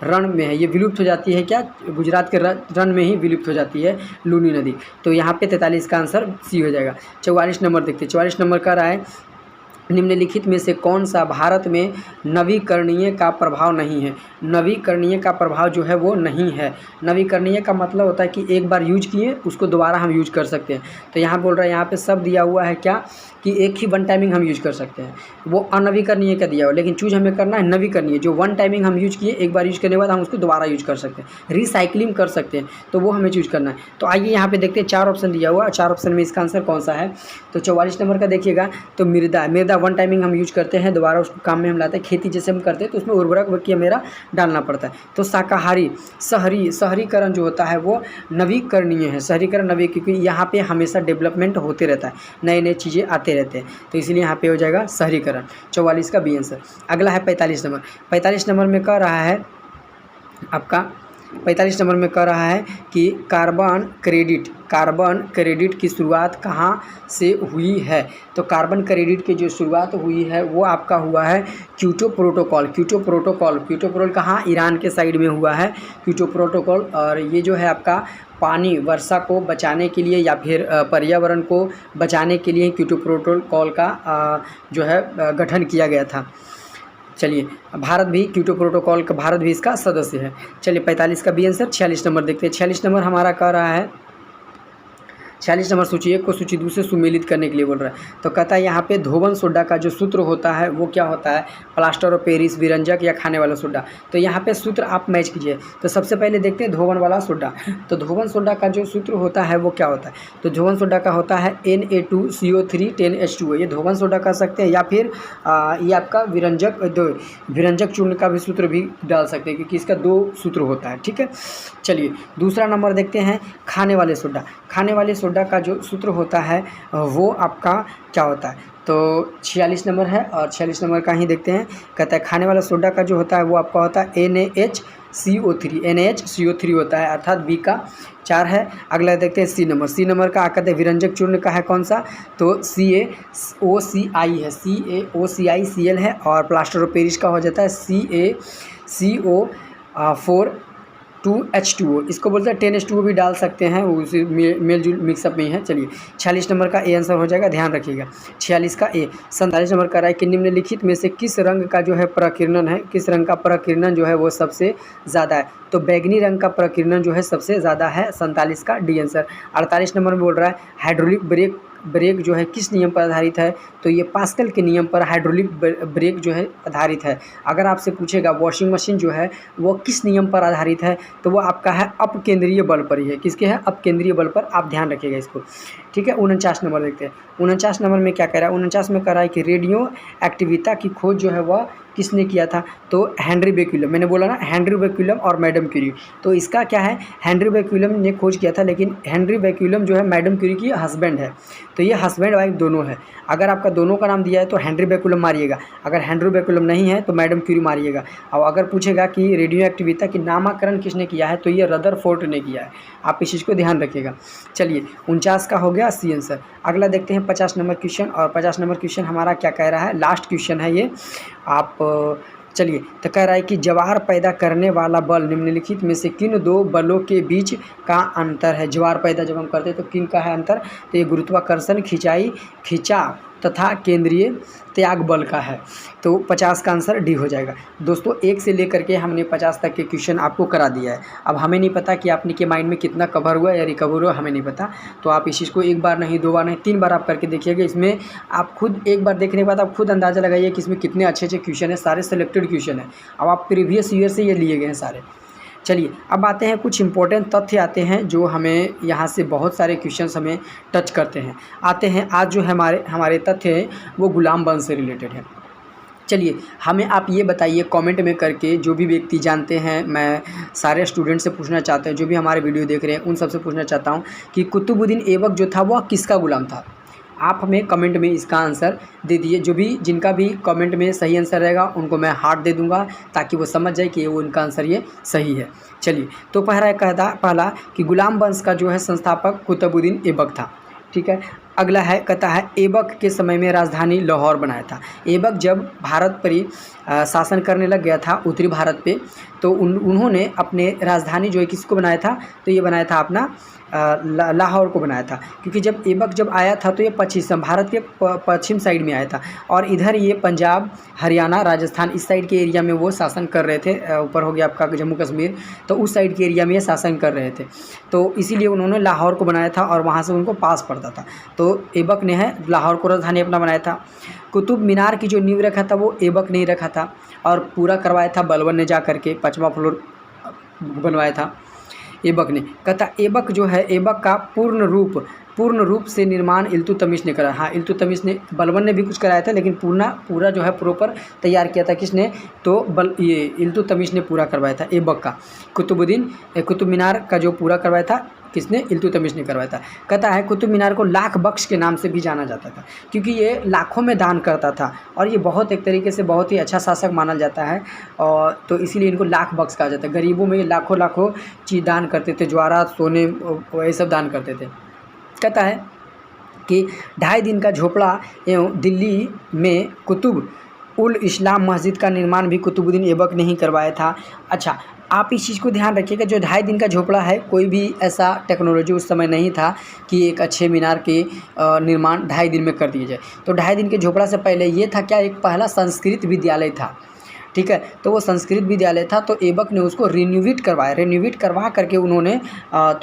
रण में है, ये विलुप्त हो जाती है क्या? गुजरात के रण में ही विलुप्त हो जाती है लूनी नदी। तो यहाँ पे 43 का आंसर सी हो जाएगा। 44 नंबर देखते हैं। 44 नंबर का रहा है निम्नलिखित में से कौन सा भारत में नवीकरणीय का प्रभाव नहीं है? नवीकरणीय का प्रभाव जो है वो नहीं है। नवीकरणीय का मतलब होता है कि एक बार यूज किए उसको दोबारा हम यूज कर सकते हैं। तो यहाँ बोल रहा है, यहाँ पे सब दिया हुआ है क्या कि एक ही वन टाइमिंग हम यूज कर सकते हैं, वो अनवीकरणीय का दिया हुआ, लेकिन चूज हमें करना है नवीकरणीय, जो वन टाइमिंग हम यूज किए एक बार यूज करने के बाद हम उसको दोबारा यूज कर सकते हैं, रिसाइकलिंग कर सकते हैं, तो वो हमें चूज करना है। तो आइए यहाँ पे देखते हैं, 4 ऑप्शन दिया हुआ है, 4 ऑप्शन में इसका आंसर कौन सा है? तो 44 नंबर का देखिएगा, तो मृदा वन टाइमिंग हम यूज करते हैं, दोबारा उसको काम में हम लाते हैं, खेती जैसे हम करते हैं तो उसमें उर्वरक की मेरा डालना पड़ता है। तो शाकाहारी शहरीकरण जो होता है वो नवीकरणीय है, शहरीकरण क्योंकि यहाँ पे हमेशा डेवलपमेंट होते रहता है, नए नए चीज़ें आते रहते हैं, तो इसलिए यहाँ पे हो जाएगा शहरीकरण। 44 का बी आंसर। अगला है 45 नंबर। 45 नंबर में कह रहा है आपका, 45 नंबर में कह रहा है कि कार्बन क्रेडिट की शुरुआत कहाँ से हुई है? तो कार्बन क्रेडिट की जो शुरुआत हुई है वो आपका हुआ है क्योटो प्रोटोकॉल कहाँ? ईरान के साइड में हुआ है क्योटो प्रोटोकॉल। और ये जो है आपका पानी वर्षा को बचाने के लिए या फिर पर्यावरण को बचाने के लिए क्योटो प्रोटोकॉल का जो है गठन किया गया था। चलिए भारत भी क्योटो प्रोटोकॉल का, भारत भी इसका सदस्य है। चलिए 45 का बी आंसर। 46 नंबर देखते हैं। 46 नंबर हमारा कह रहा है, 46 नंबर सूची 1 को सूची 2 से सुमेलित करने के लिए बोल रहा है। तो कहता है यहाँ पे धोवन सोडा का जो सूत्र होता है वो क्या होता है? प्लास्टर ऑफ पेरिस, विरंजक या खाने वाला सोडा। तो यहाँ पे सूत्र आप मैच कीजिए। तो सबसे पहले देखते हैं धोवन वाला सोडा। तो धोवन सोडा का जो सूत्र होता है वो क्या होता है? तो धोवन सोडा का होता है Na2CO3 10H2O, ये धोवन सोडा कर सकते हैं, या फिर ये आपका विरंजक चूर्ण का भी सूत्र भी डाल सकते हैं, क्योंकि इसका 2 सूत्र होता है। ठीक है, चलिए दूसरा नंबर देखते हैं, खाने वाले सोडा। खाने वाले सोडा का जो सूत्र होता है वो आपका क्या होता है? तो 46 नंबर है और 46 नंबर का ही देखते हैं। कहता है खाने वाला सोडा का जो होता है वो आपका होता है NaHCO3 होता है, अर्थात बी का 4 है। अगला देखते हैं सी नंबर का कहते हैं विरंजक चूर्ण का है कौन सा? तो CaOCI है, CaOCiCl है। और प्लास्टर ऑफ पेरिस का हो जाता है CaCO4 इसको बोलते हैं 10H2O भी डाल सकते हैं, वो उसी मेलजुल मिक्सअप में ही है। चलिए 46 नंबर का ए आंसर हो जाएगा, ध्यान रखिएगा 46 का ए। 47 नंबर का रहा है कि निम्नलिखित में से किस रंग का जो है प्रकीर्णन है, किस रंग का प्रकीर्णन जो है वो सबसे ज़्यादा है? तो बैगनी रंग का प्रकीर्णन जो है सबसे ज़्यादा है, 47 का डी आंसर। 48 नंबर में बोल रहा है हाइड्रोलिक ब्रेक जो है किस नियम पर आधारित है? तो ये पास्कल के नियम पर हाइड्रोलिक ब्रेक जो है आधारित है। अगर आपसे पूछेगा वॉशिंग मशीन जो है वो किस नियम पर आधारित है, तो वो आपका है अपकेंद्रीय बल पर ही है। किसके है? अपकेंद्रीय बल पर, आप ध्यान रखिएगा इसको। ठीक है, 49 नंबर देखते हैं। 49 नंबर में क्या कह रहा है? 49 में कह रहा है कि रेडियो एक्टिविता की खोज जो है वह किसने किया था? तो हेनरी बेक्यूलम, मैंने बोला ना हेनरी बेक्यूलम और मैडम क्यूरी। तो इसका क्या है? हेनरी बेक्यूलम ने खोज किया था, लेकिन हेनरी बेक्यूलम जो है मैडम क्यूरी की हस्बैंड है, तो ये हस्बैंड वाइफ दोनों है। अगर आपका दोनों का नाम दिया है तो हेनरी बेक्यूलम मारिएगा, अगर हेनरी बेक्यूलम नहीं है तो मैडम क्यूरी मारिएगा। और अगर पूछेगा कि रेडियो एक्टिविता की नामकरण किसने किया है, तो ये रदरफोर्ड ने किया है। आप इस चीज़ को ध्यान रखिएगा। चलिए 49 का हो गया सी आंसर। अगला देखते हैं 50 नंबर क्वेश्चन, और 50 नंबर क्वेश्चन हमारा क्या कह रहा है? लास्ट क्वेश्चन है ये। आप चलिए, तो कह रहा है कि ज्वार पैदा करने वाला बल निम्नलिखित में से किन 2 बलों के बीच का अंतर है? ज्वार पैदा जब हम करते हैं तो किन का है अंतर? तो ये गुरुत्वाकर्षण, खिंचाव तथा केंद्रीय त्याग बल का है। तो 50 का आंसर डी हो जाएगा। दोस्तों 1 से लेकर के हमने 50 तक के क्वेश्चन आपको करा दिया है। अब हमें नहीं पता कि आपने के माइंड में कितना कवर हुआ या रिकवर हुआ, हमें नहीं पता। तो आप इस चीज़ को 1 बार नहीं, 2 बार नहीं, 3 बार आप करके देखिएगा। इसमें आप खुद 1 बार देखने के बाद आप खुद अंदाज़ा लगाइए कि इसमें कितने अच्छे अच्छे क्वेश्चन है, सारे सेलेक्टेड क्वेश्चन है। अब आप प्रीवियस ईयर से ये लिए गए हैं सारे। चलिए अब आते हैं कुछ इंपॉर्टेंट तथ्य आते हैं जो हमें यहाँ से बहुत सारे क्वेश्चंस हमें टच करते हैं। आते हैं आज जो हमारे तथ्य हैं वो गुलाम वंश से रिलेटेड है। चलिए हमें आप ये बताइए कमेंट में करके, जो भी व्यक्ति जानते हैं, मैं सारे स्टूडेंट से पूछना चाहता हूँ, जो भी हमारे वीडियो देख रहे हैं उन सबसे पूछना चाहता हूँ कि कुतुबुद्दीन ऐबक जो था वह किसका गुलाम था। आप हमें कमेंट में इसका आंसर दे दिए। जो भी जिनका भी कमेंट में सही आंसर रहेगा उनको मैं हार्ट दे दूंगा ताकि वो समझ जाए कि वो उनका आंसर ये सही है। चलिए तो पहला कि गुलाम वंश का जो है संस्थापक कुतुबुद्दीन ऐबक था। ठीक है। अगला है कहता है ऐबक के समय में राजधानी लाहौर बनाया था। ऐबक जब भारत पर शासन करने लग गया था उत्तरी भारत पे, तो उन्होंने अपने राजधानी जो है किसको बनाया था, तो ये बनाया था अपना लाहौर को बनाया था। क्योंकि जब ऐबक जब आया था तो ये भारत के पश्चिम साइड में आया था और इधर ये पंजाब, हरियाणा, राजस्थान इस साइड के एरिया में वो शासन कर रहे थे। ऊपर हो गया आपका जम्मू कश्मीर, तो उस साइड के एरिया में ये शासन कर रहे थे। तो इसीलिए उन्होंने लाहौर को बनाया था और वहाँ से उनको पास पड़ता था। तो ऐबक ने है लाहौर को राजधानी अपना बनाया था। कुतुब मीनार की जो नींव रखा था वो ऐबक ने रखा था और पूरा करवाया था बलबन ने जा करके, 5वां फ्लोर बनवाया था ऐबक ने। कहता ऐबक जो है, ऐबक का पूर्ण रूप से निर्माण इल्तुतमिश ने करा। हाँ, इल्तुतमिश ने, बलबन ने भी कुछ कराया था लेकिन पूरा जो है प्रॉपर तैयार किया था किसने, तो ये इल्तुतमिश ने पूरा करवाया था ऐबक का। कुतुब मीनार का जो पूरा करवाया था किसने, इल्तुतमिश ने करवाया था। कहता है कुतुब मीनार को लाख बख्श के नाम से भी जाना जाता था क्योंकि ये लाखों में दान करता था और ये बहुत एक तरीके से बहुत ही अच्छा शासक माना जाता है, और तो इसीलिए इनको लाख बख्श कहा जाता है। गरीबों में ये लाखों चीज़ दान करते थे, ज्वारात, सोने, ये सब दान करते थे। कहता है कि 2.5 दिन का झोपड़ा एवं दिल्ली में कुतुब उल इस्लाम मस्जिद का निर्माण भी कुतुबुद्दीन ऐबक ने ही करवाया था। अच्छा, आप इस चीज़ को ध्यान रखिएगा, जो 2.5 दिन का झोपड़ा है, कोई भी ऐसा टेक्नोलॉजी उस समय नहीं था कि एक अच्छे मीनार के निर्माण 2.5 दिन में कर दिया जाए। तो 2.5 दिन के झोपड़ा से पहले ये था क्या, एक पहला संस्कृत विद्यालय था। ठीक है, तो वो संस्कृत विद्यालय था, तो ऐबक ने उसको रिन्यूवेट करवा करके उन्होंने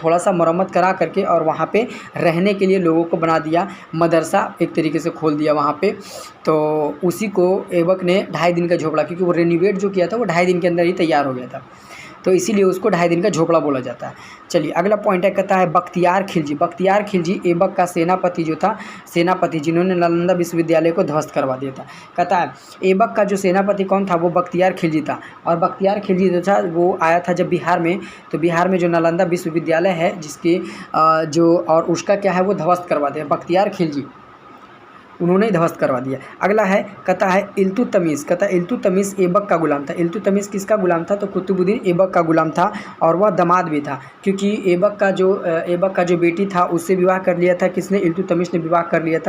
थोड़ा सा मरम्मत करा करके और वहाँ पे रहने के लिए लोगों को बना दिया, मदरसा एक तरीके से खोल दिया वहाँ पे। तो उसी को ऐबक ने 2.5 दिन का झोपड़ा, क्योंकि वो रिन्यूवेट जो किया था वो 2.5 दिन के अंदर ही तैयार हो गया था, तो इसीलिए उसको 2.5 दिन का झोपड़ा बोला जाता है। चलिए अगला पॉइंट है, कहता है बख्तियार खिलजी ऐबक का सेनापति जो था, जिन्होंने नालंदा विश्वविद्यालय को ध्वस्त करवा दिया था। कहता है ऐबक का जो सेनापति कौन था, वो बख्तियार खिलजी था। और बख्तियार खिलजी जो था वो आया था जब बिहार में, तो बिहार में जो नालंदा विश्वविद्यालय है जिसके और उसका क्या है वो ध्वस्त करवा दिया, बख्तियार खिलजी उन्होंने ही ध्वस्त करवा दिया। अगला है, कहता है इल्तुतमिश ऐबक का गुलाम था। इल्तुतमिश किसका गुलाम था, तो कुतुबुद्दीन ऐबक का गुलाम था और वह दामाद भी था, क्योंकि ऐबक का जो बेटी था उससे विवाह कर लिया था किसने, इल्तुतमिश ने विवाह कर लिया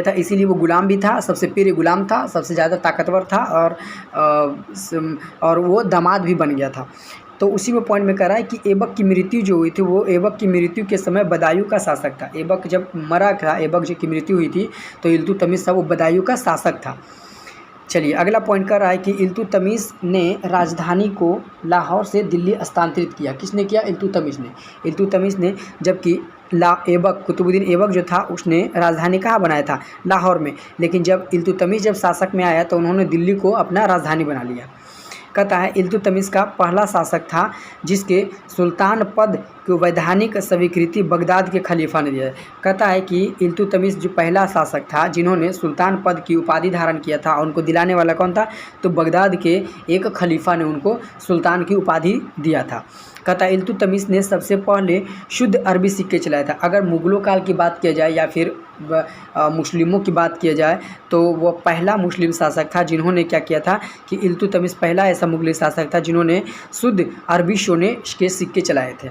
था, इसीलिए वो गुलाम भी था, सबसे प्रिय गुलाम था, सबसे ज़्यादा ताकतवर था और वो दामाद भी बन गया था। तो उसी में पॉइंट में कह रहा है कि ऐबक की मृत्यु जो हुई थी वो ऐबक की मृत्यु के समय बदायूं का शासक था। ऐबक जब मरा था, ऐबक जो की मृत्यु हुई थी, तो इल्तुतमिश था वो बदायूं का शासक था। चलिए अगला पॉइंट कर रहा है कि इल्तुतमिश ने राजधानी को लाहौर से दिल्ली स्थानांतरित किया। किसने किया, इल्तुतमिश ने जबकि कुतुबुद्दीन ऐबक जो था उसने राजधानी कहाँ बनाया था, लाहौर में, लेकिन जब इल्तुतमिश जब शासक में आया तो उन्होंने दिल्ली को अपना राजधानी बना लिया। कहता है इल्तुतमिश का पहला शासक था जिसके सुल्तान पद को वैधानिक स्वीकृति बगदाद के खलीफा ने दिया। कहता है कि इल्तुतमिश जो पहला शासक था जिन्होंने सुल्तान पद की उपाधि धारण किया था, और उनको दिलाने वाला कौन था, तो बगदाद के एक खलीफा ने उनको सुल्तान की उपाधि दिया था। कहता है इल्तुतमिश ने सबसे पहले शुद्ध अरबी सिक्के चलाया था। अगर मुग़लों काल की बात किया जाए या फिर मुस्लिमों की बात किया जाए तो वो पहला मुस्लिम शासक था जिन्होंने क्या किया था कि इल्तुतमिश पहला ऐसा मुग़ल शासक था जिन्होंने शुद्ध अरबी सोने के सिक्के चलाए थे।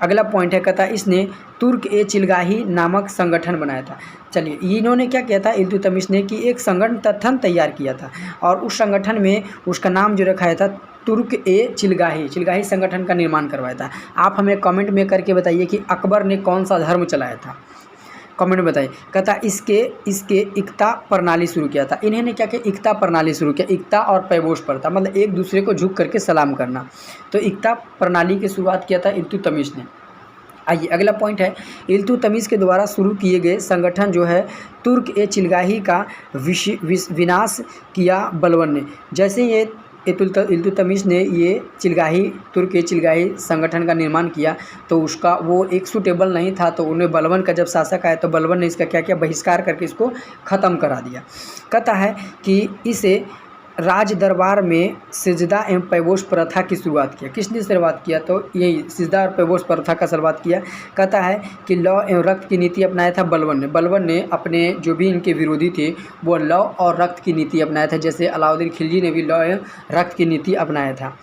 अगला पॉइंट है, कहता है इसने तुर्क-ए-चिलगाही नामक संगठन बनाया था। चलिए इन्होंने क्या किया था, इल्तुतमिश ने कि एक संगठन तैयार किया था और उस संगठन में उसका नाम जो रखाया था तुर्क-ए-चिलगाही संगठन का निर्माण करवाया था। आप हमें कमेंट में करके बताइए कि अकबर ने कौन सा धर्म चलाया था। कमेंट में बताइए। कहता इसके इक्ता प्रणाली शुरू किया था। इन्होंने क्या किया, इक्ता प्रणाली शुरू किया। इक्ता और पैबोश प्रथा मतलब एक दूसरे को झुक करके सलाम करना। तो इक्ता प्रणाली की शुरुआत किया था इल्तुतमिश ने। आइए अगला पॉइंट है, इल्तुतमिश के द्वारा शुरू किए गए संगठन जो है तुर्क ए चिलगाही का विनाश किया बलबन ने। जैसे ये इल्तुतमिश ने ये तुर्क ए चिलगाही संगठन का निर्माण किया तो उसका वो एक सूटेबल नहीं था, तो उन्हें बलबन का जब शासक आया तो बलबन ने इसका क्या किया, बहिष्कार करके इसको ख़त्म करा दिया। कहता है कि इसे राज दरबार में सिजदा एवं पैबोश प्रथा की शुरुआत किया। किसने शुरुआत किया, तो यही सिजदा और पैबोश प्रथा का शुरुआत किया। कहता है कि लौ एवं रक्त की नीति अपनाया था बलबन ने। बलबन ने अपने जो भी इनके विरोधी थे वो लौ और रक्त की नीति अपनाया था, जैसे अलाउद्दीन खिलजी ने भी लौ एवं रक्त की नीति अपनाया था।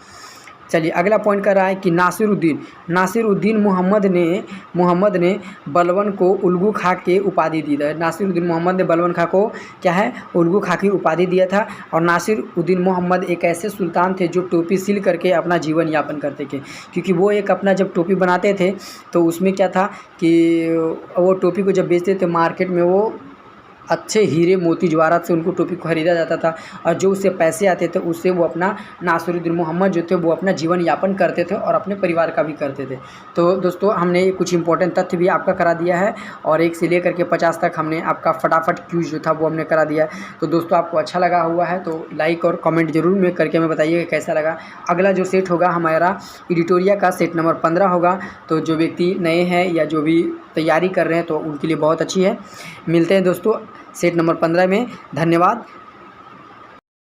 चलिए अगला पॉइंट कर रहा है कि नासिरुद्दीन मोहम्मद ने बलबन को उल्गू खां के उपाधि दी था। नासिरुद्दीन मोहम्मद ने बलबन खां को क्या है, उल्गू खां की उपाधि दिया था। और नासिरुद्दीन मोहम्मद एक ऐसे सुल्तान थे जो टोपी सिल करके अपना जीवन यापन करते थे, क्योंकि वो एक अपना जब टोपी बनाते थे तो उसमें क्या था कि वो टोपी को जब बेचते थे मार्केट में वो अच्छे हीरे मोती जवाहरात से उनको टोपी को खरीदा जाता था, और जो उससे पैसे आते थे उससे वो अपना नासिरुद्दीन मोहम्मद जो थे वो अपना जीवन यापन करते थे और अपने परिवार का भी करते थे। तो दोस्तों हमने कुछ इंपॉर्टेंट तथ्य भी आपका करा दिया है और 1 से लेकर के 50 तक हमने आपका फटाफट क्यूज जो था वो हमने करा दिया है। तो दोस्तों आपको अच्छा लगा हुआ है तो लाइक और कमेंट जरूर में करके हमें बताइए कैसा लगा। अगला जो सेट होगा हमारा एडिटोरिया का सेट नंबर 15 होगा। तो जो व्यक्ति नए हैं या जो भी तैयारी कर रहे हैं तो उनके लिए बहुत अच्छी है। मिलते हैं दोस्तों सेट नंबर 15 में। धन्यवाद।